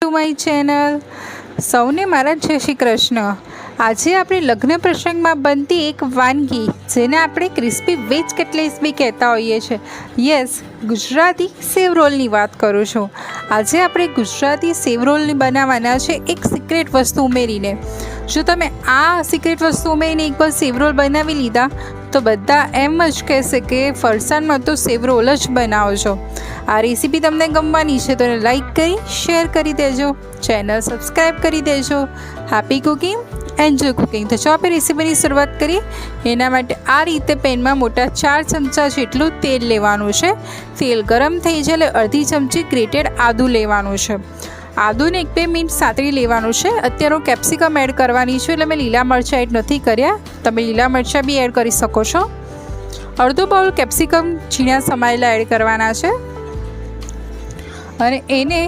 To my channel. સૌને મારા જય શ્રી કૃષ્ણ. આજે આપણે લગ્ન પ્રસંગમાં બનતી એક વાનગી જેને આપણે ક્રિસ્પી વેજ કટલેસ બી કહેતા હોઈએ છીએ, યસ, ગુજરાતી સેવ રોલની વાત કરું છું. આજે આપણે ગુજરાતી સેવ રોલની બનાવવાના છે એક સિક્રેટ વસ્તુ ઉમેરીને. જો તમે આ સિક્રેટ વસ્તુ ઉમેરીને એકવાર સેવ રોલ બનાવી લીધા તો બધા એમ જ કહેશે કે ફરસાણમાં તો સેવ રોલ જ બનાવજો. આ રેસીપી તમને ગમવાની છે તો એને લાઈક કરી શેર કરી દેજો, ચેનલ સબસ્ક્રાઈબ કરી દેજો. Happy cooking, enjoy cooking. તો જો આપણે રેસીપીની શરૂઆત કરીએ. એના માટે આ રીતે પેનમાં મોટા 4 ચમચા જેટલું તેલ લેવાનું છે. તેલ ગરમ થઈ જાય એટલે અડધી ચમચી ગ્રેટેડ આદું લેવાનું છે. આદુને 1-2 મિનિટ સાતળી લેવાનું છે. અત્યારે હું કેપ્સિકમ એડ કરવાની છું એટલે મેં લીલા મરચાં એડ નથી કર્યા. તમે લીલા મરચાં બી એડ કરી શકો છો. અડધો બાઉલ કેપ્સિકમ ઝીણા સમારેલા એડ કરવાના છે અને એને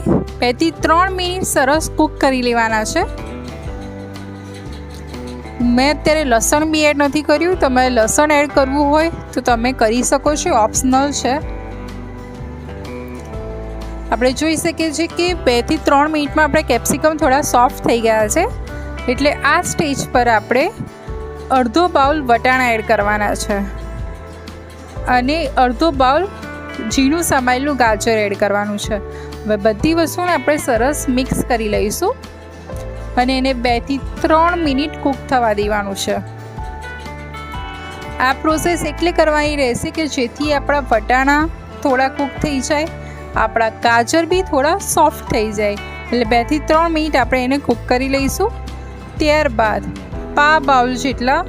2 થી 3 મિનિટ સરસ કૂક કરી લેવાના છે. મેં અત્યારે લસણ બી એડ નથી કર્યું. તમારે લસણ એડ કરવું હોય તો તમે કરી શકો છો, ઓપ્શનલ છે. આપણે જોઈ શકીએ છીએ કે 2 થી 3 મિનિટમાં આપણે કેપ્સિકમ થોડા સોફ્ટ થઈ ગયા છે. એટલે આ સ્ટેજ પર આપણે અડધો બાઉલ વટાણા એડ કરવાના છે અને અડધો બાઉલ ઝીણું સમારેલું ગાજર એડ કરવાનું છે. હવે બધી વસ્તુને આપણે સરસ મિક્સ કરી લઈશું અને એને 2 થી 3 મિનિટ કૂક થવા દેવાનું છે. આ પ્રોસેસ એટલે કરવાની રહેશે કે જેથી આપણા વટાણા થોડા કૂક થઈ જાય, આપણા ગાજર બી થોડા સોફ્ટ થઈ જાય. એટલે 2 થી 3 મિનિટ આપણે એને કૂક કરી લઈશું. ત્યારબાદ પા બાઉલ જેટલા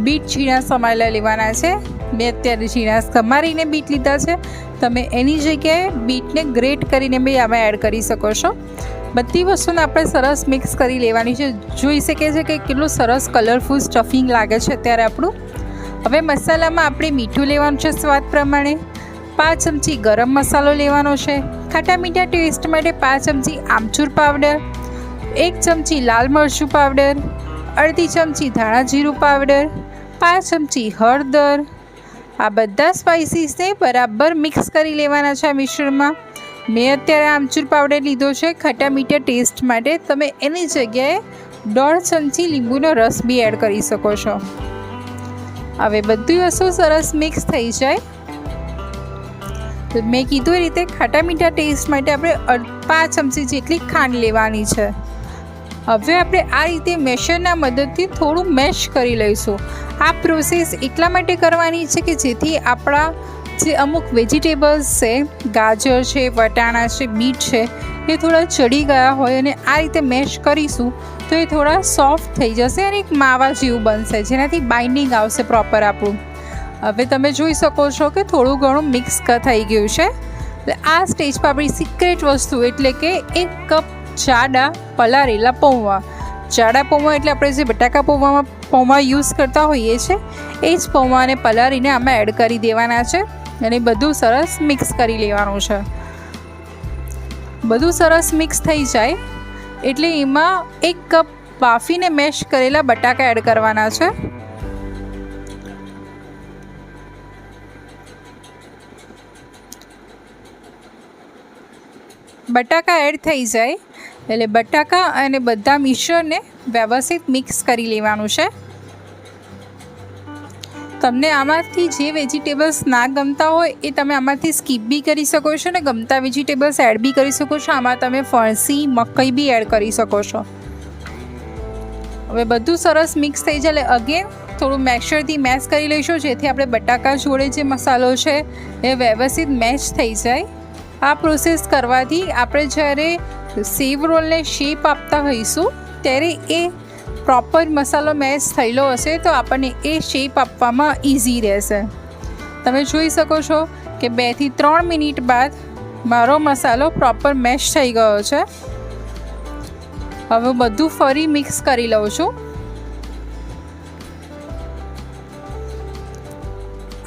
બીટ ઝીણા સમારેલા લેવાના છે. મેં અત્યારે ઝીણા સમારીને બીટ લીધા છે. તમે એની જગ્યાએ બીટને ગ્રેટ કરીને બી આમાં એડ કરી શકો છો. બધી વસ્તુને આપણે સરસ મિક્સ કરી લેવાની છે. જોઈ શકીએ છીએ કે કેટલું સરસ કલરફુલ સ્ટફિંગ લાગે છે અત્યારે આપણું. હવે મસાલામાં આપણે મીઠું લેવાનું છે સ્વાદ પ્રમાણે. 5 ચમચી ગરમ મસાલો લેવાનો છે. ખાટા મીઠા ટેસ્ટ માટે 5 ચમચી આમચૂર પાવડર, 1 ચમચી લાલ મરચું પાવડર, અડધી ચમચી ધાણા જીરું પાવડર, 5 ચમચી હળદર. આ બધા સ્પાઇસીસને બરાબર મિક્સ કરી લેવાના છે આ મિશ્રણમાં. મેં અત્યારે આમચૂર પાવડર લીધો છે ખાટા મીઠા ટેસ્ટ માટે. તમે એની જગ્યાએ 1.5 ચમચી લીંબુનો રસ બી એડ કરી શકો છો. હવે બધી વસ્તુ સરસ મિક્સ થઈ જાય. મેં કીધું એ રીતે ખાટા મીઠા ટેસ્ટ માટે આપણે 5 ચમચી જેટલી ખાંડ લેવાની છે. હવે આપણે આ રીતે મેશરના મદદથી થોડું મેશ કરી લઈશું. આ પ્રોસેસ એટલા માટે કરવાની છે કે જેથી આપણા જે અમુક વેજીટેબલ્સ છે, ગાજર છે, વટાણા છે, બીટ છે, એ થોડા ચડી ગયા હોય અને આ રીતે મેશ કરીશું તો એ થોડા સોફ્ટ થઈ જશે અને એક માવા જેવું બનશે જેનાથી બાઇન્ડિંગ આવશે પ્રોપર આપણું. હવે તમે જોઈ શકો છો કે થોડું ઘણું મિક્સ થઈ ગયું છે. એટલે આ સ્ટેજ પર આપણી સિક્રેટ વસ્તુ એટલે કે 1 કપ જાડા પલાળેલા પૌવા. જાડા પૌવા એટલે આપણે જે બટાકા પૌવા યુઝ કરતા હોઈએ છીએ એ જ પૌવાને પલાળીને આમાં એડ કરી દેવાના છે અને બધું સરસ મિક્સ કરી લેવાનું છે. બધું સરસ મિક્સ થઈ જાય એટલે એમાં 1 કપ બાફીને મેશ કરેલા બટાકા એડ કરવાના છે. બટાકા એડ થઈ જાય એટલે બટાકા અને બધા મિશ્રણને વ્યવસ્થિત મિક્સ કરી લેવાનું છે. તમને આમાંથી જે વેજીટેબલ્સ ના ગમતા હોય એ તમે આમાંથી સ્કીપ બી કરી શકો છો ને ગમતા વેજીટેબલ્સ એડ બી કરી શકો છો. આમાં તમે ફણસી, મકાઈ બી એડ કરી શકો છો. હવે બધું સરસ મિક્સ થઈ જાય એટલે અગેન થોડું મેશરથી મેશ કરી લઈશું જેથી આપણે બટાકા જોડે જે મસાલો છે એ વ્યવસ્થિત મેશ થઈ જાય. આ પ્રોસેસ કરવાથી આપણે જ્યારે સેવ રોલને શેપ આપતા હોઈશું ત્યારે એ પ્રોપર મસાલો મેશ થયેલો હશે તો આપણને એ શેપ આપવામાં ઇઝી રહેશે. તમે જોઈ શકો છો કે 2 થી 3 મિનિટ બાદ મારો મસાલો પ્રોપર મેશ થઈ ગયો છે. હવે બધું ફરી મિક્સ કરી લઉં છું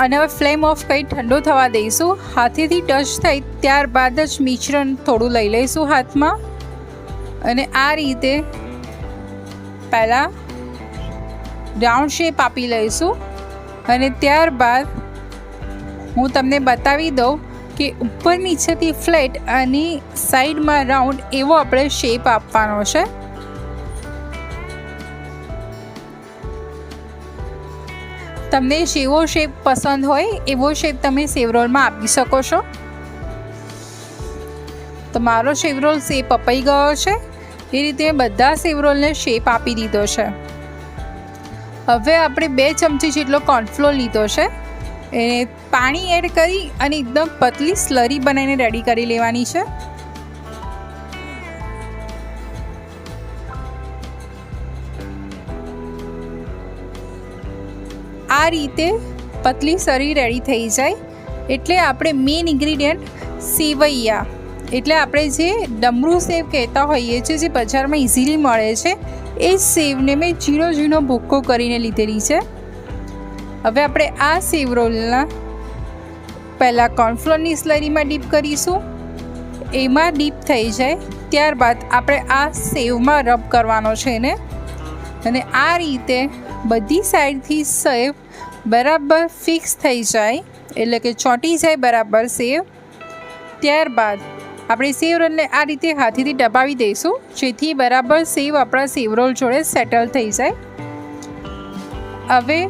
અને હવે ફ્લેમ ઓફ કરી ઠંડો થવા દઈશું. હાથેથી ટચ થાય ત્યારબાદ જ મિશ્રણ થોડું લઈ લઈશું હાથમાં અને આ રીતે પહેલાં રાઉન્ડ શેપ આપી લઈશું અને ત્યારબાદ હું તમને બતાવી દઉં કે ઉપર નીચેથી ફ્લેટ અને સાઈડમાં રાઉન્ડ એવો આપણે શેપ આપવાનો છે. તમને જેવો શેપ પસંદ હોય એવો શેપ તમે સેવરોલમાં આપી શકો છો. તો મારો સેવરોલ શેપ અપાઈ ગયો છે. એ રીતે બધા સેવરોલને શેપ આપી દીધો છે. હવે આપણે 2 ચમચી જેટલો કોર્નફ્લોર લીધો છે. એને પાણી એડ કરી અને એકદમ પતલી સ્લરી બનાવીને રેડી કરી લેવાની છે. આ રીતે પતલી સ્લરી રેડી થઈ જાય એટલે આપણે મેઇન ઇન્ગ્રીડિયન્ટ સેવૈયા, એટલે આપણે જે ડમરૂ સેવ કહેતા હોઈએ છીએ, જે બજારમાં ઇઝીલી મળે છે, એ સેવને મેં ઝીણો ઝીણો ભૂક્કો કરીને લીધેલી છે. હવે આપણે આ સેવ રોલના પહેલાં કોર્નફ્લોરની સ્લરીમાં ડીપ કરીશું. એમાં ડીપ થઈ જાય ત્યારબાદ આપણે આ સેવમાં રબ કરવાનો છે એને, અને આ રીતે બધી સાઈડથી સેવ બરાબર ફિક્સ થઈ જાય, એટલે કે ચોંટી જાય બરાબર સેવ. ત્યારબાદ આપણે સેવ રોલને આ રીતે હાથેથી દબાવી દઈશું, જેથી બરાબર સેવ આપણા સેવ રોલ જોડે સેટલ થઈ જાય. હવે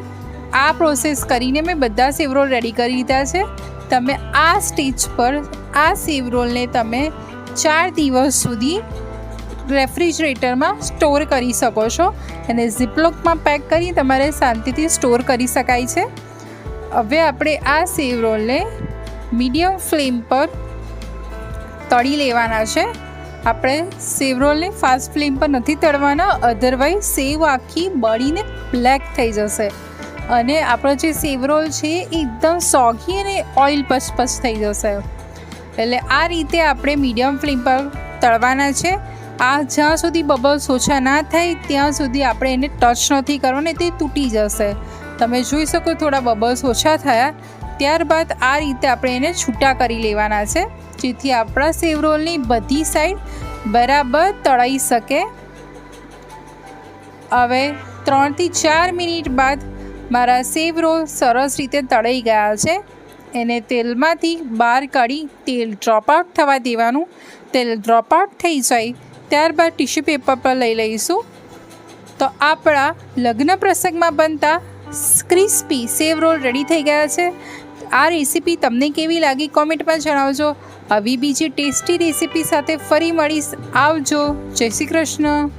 આ પ્રોસેસ કરીને મેં બધા સેવ રોલ રેડી કરી લીધા છે. તમે આ સ્ટેજ પર આ સેવ રોલને તમે 4 દિવસ સુધી રેફ્રિજરેટરમાં સ્ટોર કરી શકો છો, અને ઝીપલોકમાં પેક કરી તમારે શાંતિથી સ્ટોર કરી શકાય છે. હવે આપણે આ સેવ રોલને મીડિયમ ફ્લેમ પર તળી લેવાના છે. આપણે સેવ રોલને ફાસ્ટ ફ્લેમ પર નથી તળવાના, અધરવાઇઝ સેવ આખી બળીને બ્લેક થઈ જશે અને આપણો જે સેવ રોલ છે એ એકદમ સોગી અને ઓઇલ પચપચ થઈ જશે. એટલે આ રીતે આપણે મીડિયમ ફ્લેમ પર તળવાના છે. આ જ્યાં સુધી બબલ્સ ઓછા ના થાય ત્યાં સુધી આપણે એને ટચ નથી કરવાનો, તે તૂટી જશે. તમે જોઈ શકો થોડા બબલ્સ ઓછા થયા ત્યારબાદ આ રીતે આપણે એને છૂટા કરી લેવાના છે, જેથી આપણા સેવ રોલની બધી સાઈડ બરાબર તળાઈ શકે. હવે 3 થી 4 મિનિટ બાદ મારા સેવ રોલ સરસ રીતે તળાઈ ગયા છે. એને તેલમાંથી બહાર કાઢી તેલ ડ્રોપ આઉટ થવા દેવાનું. તેલ ડ્રોપ આઉટ થઈ જાય ત્યારબાદ ટીશ્યુ પેપર પર લઈ લઈશું. તો આપણા લગ્ન પ્રસંગમાં બનતા ક્રિસ્પી સેવ રોલ રેડી થઈ ગયા છે. આ રેસીપી તમને કેવી લાગી કોમેન્ટમાં જણાવજો. આવી બીજી ટેસ્ટી રેસીપી સાથે ફરી મળીશ. આવજો. જય શ્રી કૃષ્ણ.